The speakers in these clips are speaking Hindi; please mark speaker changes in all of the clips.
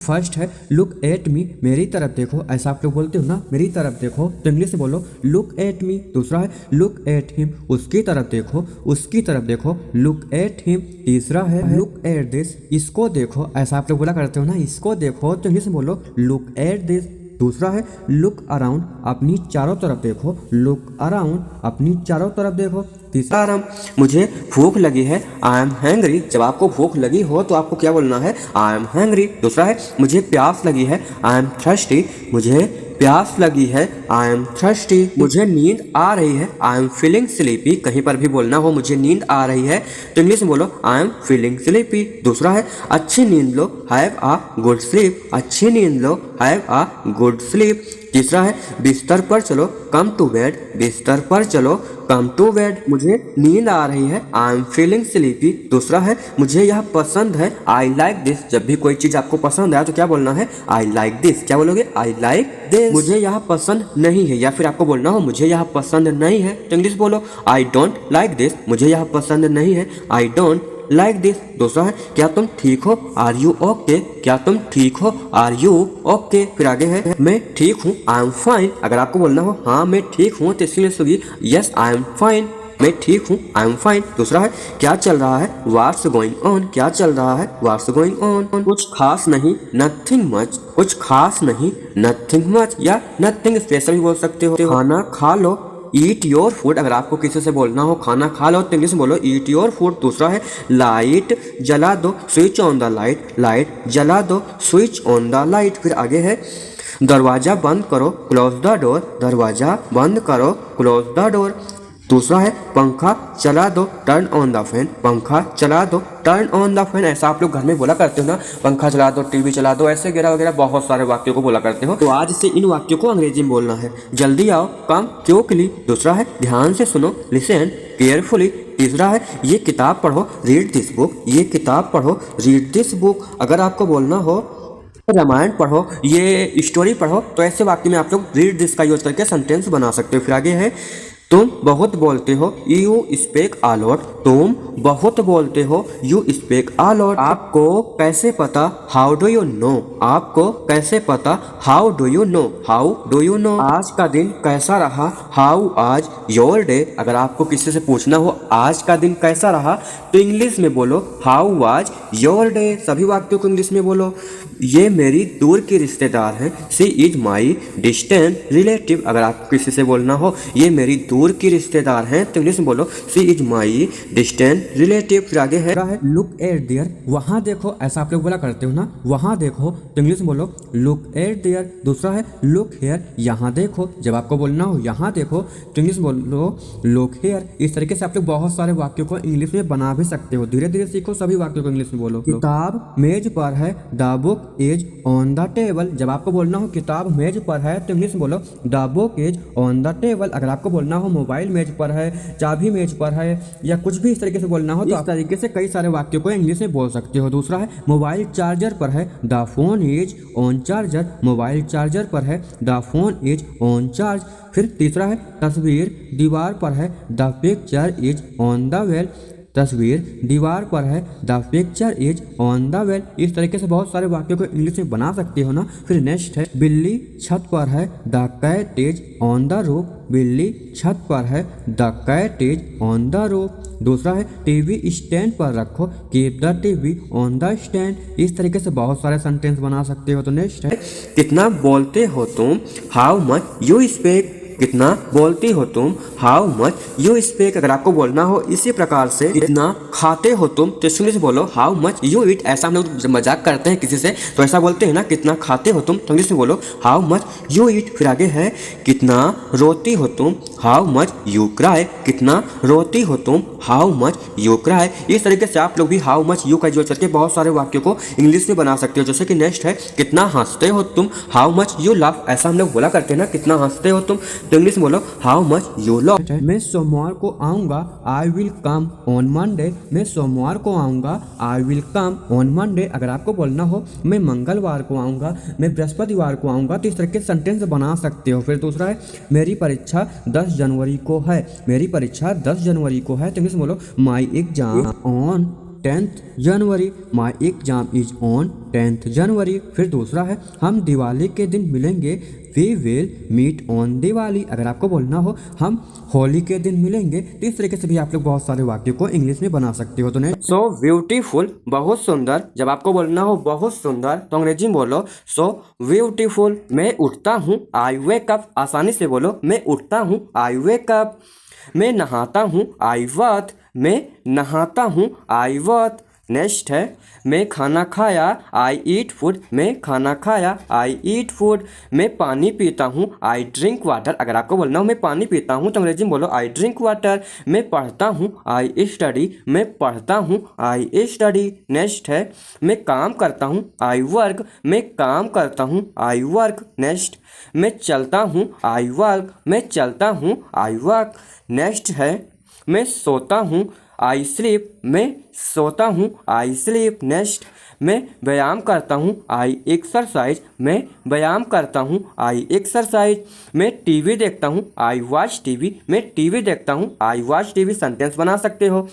Speaker 1: फर्स्ट है लुक एट मी, मेरी तरफ देखो। ऐसा आप लोग बोलते हो ना, मेरी तरफ देखो, तो इंग्लिश में बोलो लुक एट मी। दूसरा है लुक एट हिम, उसकी तरफ देखो, उसकी तरफ देखो, लुक एट हिम। तीसरा है लुक एट दिस, इसको देखो। ऐसा आप लोग बोला करते हो ना, इसको देखो, तो इंग्लिश में बोलो लुक एट दिस। दूसरा है लुक अराउंड, अपनी चारों तरफ देखो, लुक अराउंड, अपनी चारों तरफ देखो। तीसरा मुझे भूख लगी है, आई एम हैंग्री। जब आपको भूख लगी हो तो आपको क्या बोलना है, आई एम हैंग्री। दूसरा है मुझे प्यास लगी है, आई एम थर्स्टी। मुझे प्यास लगी है, आई एम थर्स्टी। मुझे नींद आ रही है, आई एम फीलिंग स्लीपी। कहीं पर भी बोलना हो मुझे नींद आ रही है तो इंग्लिश में बोलो आई एम फीलिंग स्लीपी। दूसरा है अच्छी नींद लो, हैव आ गुड स्लीप। अच्छी नींद लो, हैव आ गुड स्लीप। तीसरा है बिस्तर पर चलो, कम टू बेड। बिस्तर पर चलो, कम टू बेड। मुझे नींद आ रही है, आई एम फीलिंग स्लीपी। दूसरा है मुझे यह पसंद है, आई लाइक दिस। जब भी कोई चीज आपको पसंद आए तो क्या बोलना है, आई लाइक दिस। क्या बोलोगे, आई लाइक दिस। मुझे यह पसंद नहीं है, या फिर आपको बोलना हो मुझे यह पसंद नहीं है तो इंग्लिश बोलो आई डोंट लाइक दिस। मुझे यह पसंद नहीं है, आई डोंट लाइक दिस। दूसरा है क्या तुम ठीक हो, आर यू ओके। क्या तुम ठीक हो, आर यू ओके। फिर आगे है मैं ठीक हूँ, आई एम फाइन। अगर आपको बोलना हो हाँ मैं ठीक हूँ तो इसलिए होगी यस आई एम फाइन। मैं ठीक हूँ, आई एम फाइन। दूसरा है क्या चल रहा है, व्हाट्स गोइंग ऑन। क्या चल रहा है, व्हाट्स गोइंग ऑन। कुछ खास नहीं, नथिंग मच। कुछ खास नहीं, नथिंग मच, या नथिंग स्पेशल भी बोल सकते हो। खाना खा लो, ईट योर फूड। अगर आपको किसी से बोलना हो खाना खा लो तो इंग्लिश में बोलो ईट योर फूड। दूसरा है लाइट जला दो, switch on the light. Light जला दो, स्विच ऑन द लाइट। फिर आगे है दरवाजा बंद करो, क्लोज द डोर। दरवाजा बंद करो, क्लोज द डोर। दूसरा है पंखा चला दो, टर्न ऑन द फैन। पंखा चला दो, टर्न ऑन द फैन। ऐसा आप लोग घर में बोला करते हो ना, पंखा चला दो, टीवी चला दो, ऐसे वगैरह वगैरह बहुत सारे वाक्यों को बोला करते हो। तो आज से इन वाक्यों को अंग्रेजी में बोलना है। जल्दी आओ, कम क्विकली। दूसरा है ध्यान से सुनो, लिसन केयरफुली। तीसरा है ये किताब पढ़ो, रीड दिस बुक। ये किताब पढ़ो, रीड दिस बुक। अगर आपको बोलना हो रामायण पढ़ो, ये स्टोरी पढ़ो, तो ऐसे वाक्य में आप लोग रीड दिस का यूज करके सेंटेंस बना सकते हो। फिर आगे है तुम बहुत बोलते हो, यू स्पीक अ लॉट। तुम बहुत बोलते हो, यू स्पीक अ लॉट। आपको कैसे पता, हाउ डू यू नो। आपको कैसे पता, how do you know. How do you know. आज का दिन कैसा रहा, हाउ आज योर डे। अगर आपको किसी से पूछना हो आज का दिन कैसा रहा तो इंग्लिश में बोलो हाउ वाज योर डे। सभी वाक्यों को इंग्लिश में बोलो। ये मेरी दूर की रिश्तेदार है, she is my distant relative. अगर आपको किसी से बोलना हो ये मेरी दूर की रिश्तेदार हैं तो इंग्लिश में बोलो she is my distant relative. फिर आगे है लुक एट देयर, वहाँ देखो। ऐसा आप लोग बोला करते हो ना, वहाँ देखो, तो इंग्लिश में बोलो लुक एट देयर। दूसरा है लुक हेयर, यहाँ देखो। जब आपको बोलना हो यहाँ देखो तो इंग्लिश में बोलो लुक हेयर। इस तरीके से आप लोग बहुत सारे वाक्यों को इंग्लिश में बना भी सकते हो। धीरे धीरे सीखो, सभी वाक्यों को इंग्लिश में बोलो। किताब मेज पर है, the book is on the table. जब आपको बोलना हो किताब मेज पर है तो इंग्लिश में बोलो the book is on the table. अगर आपको बोलना हो मोबाइल मेज पर है, चाबी मेज पर है, या कुछ भी इस तरीके से बोलना हो तो इस तरीके से कई सारे वाक्यों को इंग्लिश में बोल सकते हो। दूसरा है मोबाइल चार्जर पर है, the phone is on charger. Mobile charger पर है, the phone is on charge. फिर तीसरा है तस्वीर दीवार पर है, the picture is on the wall. तस्वीर दीवार पर है, the picture is on the wall. इस तरीके से बहुत सारे वाक्यों को इंग्लिश में बना सकते हो ना। फिर नेक्स्ट है बिल्ली छत पर है, the cat is on the roof. बिल्ली छत पर है, the cat is on the roof. दूसरा है टीवी स्टैंड पर रखो, keep the TV on the stand. इस तरीके से बहुत सारे सेंटेंस बना सकते हो। तो नेक्स्ट है कितना बोलते हो तुम, हाउ मच यू स्पीक। कितना बोलती हो तुम, हाउ मच यू स्पीक। अगर आपको बोलना हो इसी प्रकार से कितना खाते हो तुम तो इंग्लिश में बोलो हाउ मच यू ईट। ऐसा हम लोग मजाक करते हैं किसी से तो ऐसा बोलते हैं ना, कितना खाते हो तुम, तो इंग्लिश में बोलो हाउ मच यू ईट। फिर आगे है कितना रोती हो तुम, हाउ मच यू क्राई। कितना रोती हो तुम, हाउ मच यू क्राई। इस तरीके से आप लोग भी हाउ मच यू का यूज करके बहुत सारे वाक्यों को इंग्लिश में बना सकते हो। जैसे कि नेक्स्ट है कितना हंसते हो तुम, हाउ मच यू लाफ। ऐसा हम लोग बोला करते हैं ना, कितना हंसते हो तुम, तो इंग्लिश में बोलो हाउ मच यू लाफ। मैं सोमवार को आऊंगा, I will come on Monday. मैं सोमवार को आऊंगा, I will come on Monday. अगर आपको बोलना हो मैं मंगलवार को आऊंगा, मैं बृहस्पतिवार को आऊंगा, तो इस तरह के सेंटेंस बना सकते हो। फिर दूसरा है मेरी परीक्षा 10 जनवरी को है। मेरी परीक्षा 10 जनवरी को है तो इंग्लिश में बोलो my exam on 10th January, my exam is on 10th January. फिर दूसरा है हम दिवाली के दिन मिलेंगे, we will meet on Diwali. अगर आपको बोलना हो हम होली के दिन मिलेंगे, तो इस तरीके से भी आप लोग बहुत सारे वाक्य को इंग्लिश में बना सकते हो। तो नहीं सो ब्यूटीफुल, बहुत सुंदर। जब आपको बोलना हो बहुत सुंदर तो अंग्रेजी में बोलो सो ब्यूटीफुल। मैं उठता हूँ, आई वेक अप। आसानी से बोलो मैं उठता हूँ, आई वेक अप। मैं नहाता हूँ, आई बाथ। मैं नहाता हूँ, आई बाथ। नेक्स्ट है मैं खाना खाया, आई ईट फूड। मैं खाना खाया, आई ईट फूड। मैं पानी पीता हूँ, आई ड्रिंक वाटर। अगर आपको बोलना हो मैं पानी पीता हूँ तो अंग्रेजी में बोलो आई ड्रिंक वाटर। मैं पढ़ता हूँ, आई स्टडी। मैं पढ़ता हूँ, आई स्टडी। नेक्स्ट है मैं काम करता हूँ, आई वर्क। मैं काम करता हूँ, आई वर्क। नेक्स्ट मैं चलता हूँ, आई वॉक। मैं चलता हूँ, आई वॉक। नेक्स्ट है मैं सोता हूँ, आई स्लीप। मैं सोता हूँ, आई स्लीप। नेक्स्ट मैं व्यायाम करता हूँ, आई एक्सरसाइज। मैं व्यायाम करता हूँ, आई एक्सरसाइज। मैं टीवी देखता हूँ, आई वॉच टीवी। मैं टीवी देखता हूँ, आई वॉच टीवी। सेंटेंस बना सकते हो।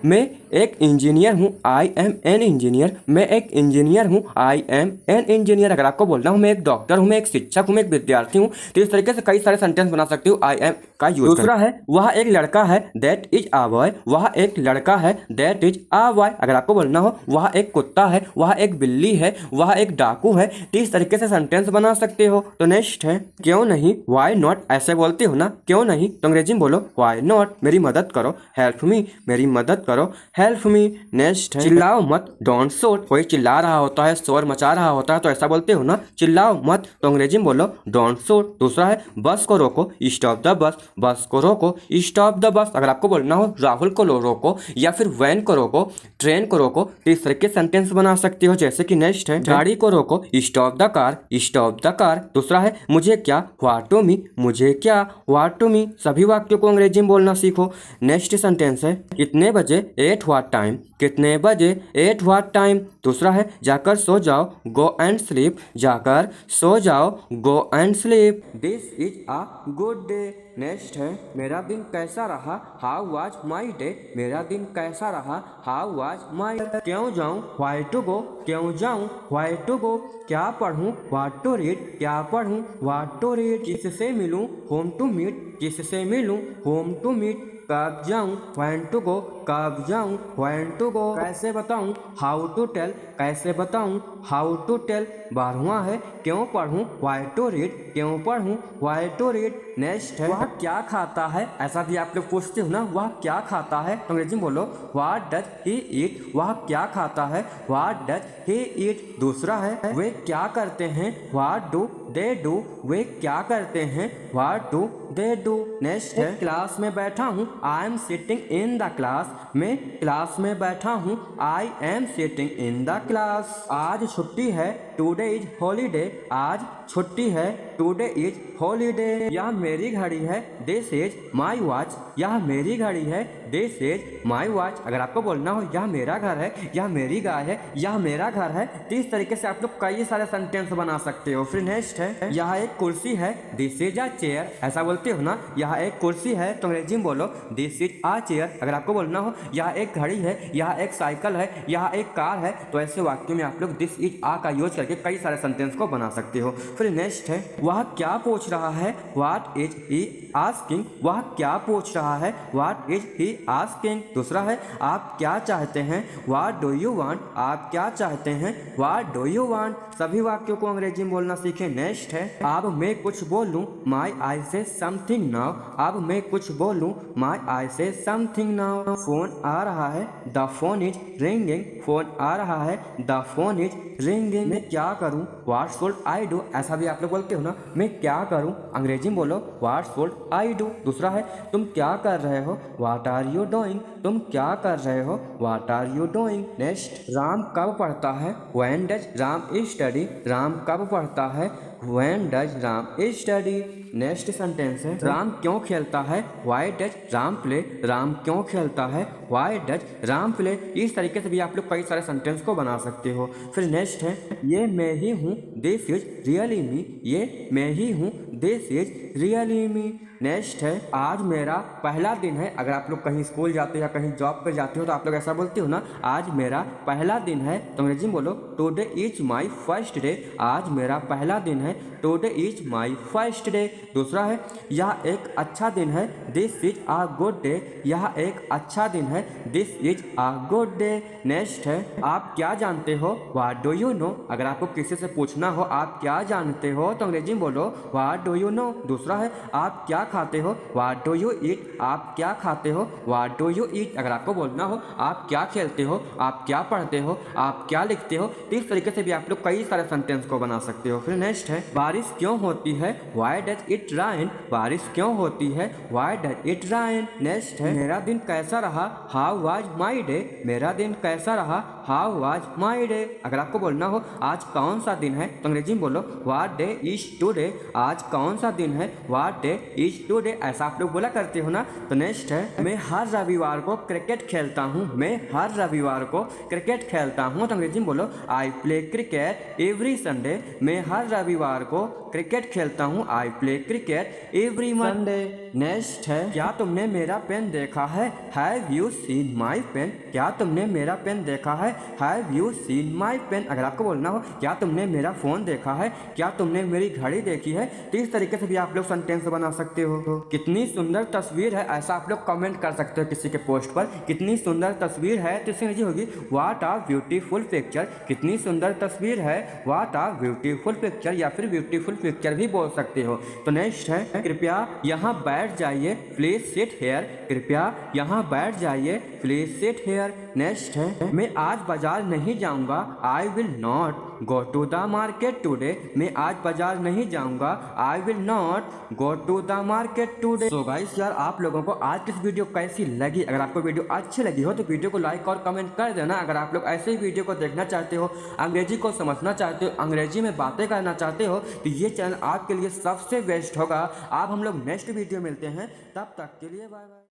Speaker 1: मैं एक इंजीनियर हूँ, आई एम एन इंजीनियर। मैं एक इंजीनियर हूँ, आई एम एन इंजीनियर। अगर आपको बोलना हो मैं एक डॉक्टर हूँ, मैं एक शिक्षक हूँ, मैं एक विद्यार्थी हूँ, तो इस तरीके से कई सारे सेंटेंस बना सकते हो आई एम का यूज। दूसरा है वह एक लड़का है, दैट इज आ बॉय। वह एक लड़का है, दैट इज आ बॉय। अगर आपको बोलना हो वह एक कुत्ता है, वह एक बिल्ली है, वह एक डाकू है, तो इस तरीके से सेंटेंस बना सकते हो। तो नेक्स्ट है क्यों नहीं, वाई नॉट। ऐसे बोलते हो ना क्यों नहीं, तो अंग्रेजी में बोलो वाई नॉट। मेरी मदद करो, हेल्प मी। मेरी मदद करो, हेल्प मी। नेक्स्ट है चिल्लाओ मत, डोंट शोट। कोई चिल्ला रहा होता है, शोर मचा रहा होता है, तो ऐसा बोलते हो ना चिल्लाओ मत, तो अंग्रेजी में बोलो डोंट शोट। दूसरा है बस को रोको, स्टॉप द बस। बस को रोको, स्टॉप द बस। अगर आपको बोलना हो राहुल को रोको या फिर वैन को रोको, ट्रेन को रोको, तो इस तरह के सेंटेंस बना सकते हो। जैसे कि नेक्स्ट है गाड़ी को रोको, stop the car. Stop the car. दूसरा है मुझे क्या, व्हाट टू मी। मुझे क्या, व्हाट टू मी। सभी वाक्यों को अंग्रेजी में बोलना सीखो। नेक्स्ट सेंटेंस है कितने बजे, एट व्हाट टाइम। कितने बजे, एट व्हाट टाइम। दूसरा है जाकर सो जाओ, गो एंड स्लीप। जाकर सो जाओ, go and sleep. This is a good day. Next है मेरा दिन कैसा रहा, हाउ वाज माई डे। मेरा दिन कैसा रहा, हाउ वाज माई। क्यों जाऊँ, व्हाई टू गो। क्यों जाऊँ, व्हाई टू गो। क्या पढ़ूँ, व्हाट टू रीड। क्या पढ़ूँ, व्हाट टू रीड। किससे मिलूँ, होम टू मीट। किससे मिलूँ, होम टू मीट। कब जाऊँ, व्हेन टू गो। कब जाऊँ, व्हेन टू गो। कैसे बताऊँ, हाउ टू टेल। कैसे बताऊँ, हाउ टू टेल। 12वां है क्यों पढ़ूँ, व्हाई टू रीड। क्यों पढ़ूँ, व्हाई टू रीड। नेक्स्ट है वह क्या खाता है। ऐसा भी आप लोग पूछते हो ना वह क्या खाता है, तो अंग्रेजी में बोलो व्हाट डज ही ईट। वह क्या खाता है, व्हाट डज ही ईट। दूसरा है वे क्या करते हैं, व्हाट डू दे डू। वे क्या करते हैं, what do they do. Next है क्लास में बैठा हूँ, I am sitting in the class. मैं क्लास में बैठा हूँ, I am sitting in the class. आज छुट्टी है, टुडे इज हॉलीडे। आज छुट्टी है, टुडे इज हॉलीडे। यह मेरी घड़ी है, दिस इज माई वॉच। यह मेरी घड़ी है, दिस इज माई वॉच। अगर आपको बोलना हो यह मेरा घर है, यह मेरी गाय है, यह मेरा घर है, तो इस तरीके से आप लोग कई सारे सेंटेंस बना सकते हो। फिर नेक्स्ट है यह एक कुर्सी है, दिस इज अ चेयर। ऐसा बोलते हो ना यह एक कुर्सी है, तो अंग्रेजी में बोलो दिस इज अ चेयर। अगर आपको बोलना हो यह एक घड़ी है, यह एक साइकिल है, यह एक कार है, तो ऐसे वाक्यों में आप लोग दिस इज आ का यूज करके कई सारे सेंटेंस को बना सकते हो। फिर नेक्स्ट है वह क्या पूछ रहा है, व्हाट इज ही आस्किंग। वह क्या पूछ रहा है, व्हाट इज ही आस्किंग। दूसरा है आप क्या चाहते हैं, व्हाट डू यू वांट। आप क्या चाहते हैं, व्हाट डू यू वांट। सभी वाक्यों को अंग्रेजी में बोलना सीखें। नेक्स्ट है अब मैं कुछ बोलूं, माई आई से समथिंग नाउ। अब मैं कुछ बोलूं, माई आई से समथिंग नाउ। फोन आ रहा है, the phone is ringing. Phone आ रहा है, द फोन इज रिंगिंग। मैं क्या करूं, व्हाट शुड आई डू। ऐसा भी आप लोग बोलते हो ना मैं क्या करूं, अंग्रेजी में बोलो व्हाट शुड आई डू। दूसरा है तुम क्या कर रहे हो, व्हाट आर यू डूइंग। तुम क्या कर रहे हो, what are you doing. Next Ram कब पढ़ता है, when does Ram study. Ram कब पढ़ता है, when does Ram study. Next sentence है राम क्यों खेलता है, why does Ram play. Ram क्यों खेलता है, व्हाई डज राम प्ले। इस तरीके से भी आप लोग कई सारे सेंटेंस को बना सकते हो। फिर नेक्स्ट है ये मैं ही हूँ, दिस इज रियली मी। ये मैं ही हूँ, this is really me. Next है आज मेरा पहला दिन है। अगर आप लोग कहीं स्कूल जाते हो या कहीं जॉब पे जाते हो तो आप लोग ऐसा बोलते हो ना, आज मेरा पहला दिन है, तो अंग्रेजी में बोलो today is my first day. आज मेरा पहला दिन है, today is my first day. दूसरा है यह एक अच्छा दिन है, this is a good day. यह एक अच्छा दिन है, this is a good day. Next है आप क्या जानते हो, व्हाट डू यू नो। अगर आपको किसी से पूछना हो आप क्या जानते हो तो अंग्रेजी में बोलो व्हाट डू यू नो। दूसरा है आप क्या खाते हो, व्हाट डू यू ईट। आप क्या खाते हो, व्हाट डू यू ईट। अगर आपको बोलना हो आप क्या खेलते हो, आप क्या पढ़ते हो, आप क्या लिखते हो, तो इस तरीके से भी आप लोग कई सारे सेंटेंस को बना सकते हो। फिर नेक्स्ट है बारिश क्यों होती है, व्हाई डज इट राइन। बारिश क्यों होती है, why does it rain. Next है मेरा दिन कैसा रहा, हाउ वाज माई डे। मेरा दिन कैसा रहा, हाउ वाज माई डे। अगर आपको बोलना हो आज कौन सा दिन है तो अंग्रेजी में बोलो व्हाट डे इज टुडे। आज कौन सा दिन है, व्हाट डे इज टुडे। ऐसा आप लोग बोला करते हो ना। तो नेक्स्ट है मैं हर रविवार को क्रिकेट खेलता हूँ। मैं हर रविवार को क्रिकेट खेलता हूँ तो अंग्रेजी में बोलो I play cricket every Sunday. मैं हर रविवार को क्रिकेट खेलता हूँ, I play cricket every Sunday. Next है क्या तुमने मेरा पेन देखा है, have you seen my pen. क्या तुमने मेरा पेन देखा है, have you seen my pen. अगर आपको बोलना हो क्या तुमने मेरा फोन देखा है, क्या तुमने मेरी घड़ी देखी है, तो इस तरीके से भी आप लोग सेंटेंस बना सकते हो। कितनी सुंदर तस्वीर है, ऐसा आप लोग कमेंट कर सकते हो किसी के पोस्ट पर, कितनी सुंदर तस्वीर है तो इससे अंग्रेजी होगी व्हाट आर ब्यूटीफुल पिक्चर। कितनी सुंदर तस्वीर है, व्हाट आर ब्यूटीफुल पिक्चर, या फिर ब्यूटीफुल पिक्चर भी बोल सकते हो। तो नेक्स्ट है कृपया यहाँ बैठ जाइए, प्लीज सिट हेयर। कृपया यहाँ बैठ जाइए, प्लीज सिट हेयर। नेक्स्ट है मैं आज बाजार नहीं जाऊंगा, I will not go to the market today. मैं आज बाजार नहीं जाऊंगा, I will not go to the market today. So guys यार आप लोगों को आज की वीडियो कैसी लगी। अगर आपको वीडियो अच्छी लगी हो तो वीडियो को लाइक और कमेंट कर देना। अगर आप लोग ऐसे ही वीडियो को देखना चाहते हो, अंग्रेजी को समझना चाहते हो, अंग्रेजी में बातें करना चाहते हो तो ये चैनल आपके लिए सबसे बेस्ट होगा। आप हम लोग नेक्स्ट वीडियो मिलते हैं, तब तक के लिए बाय बाय।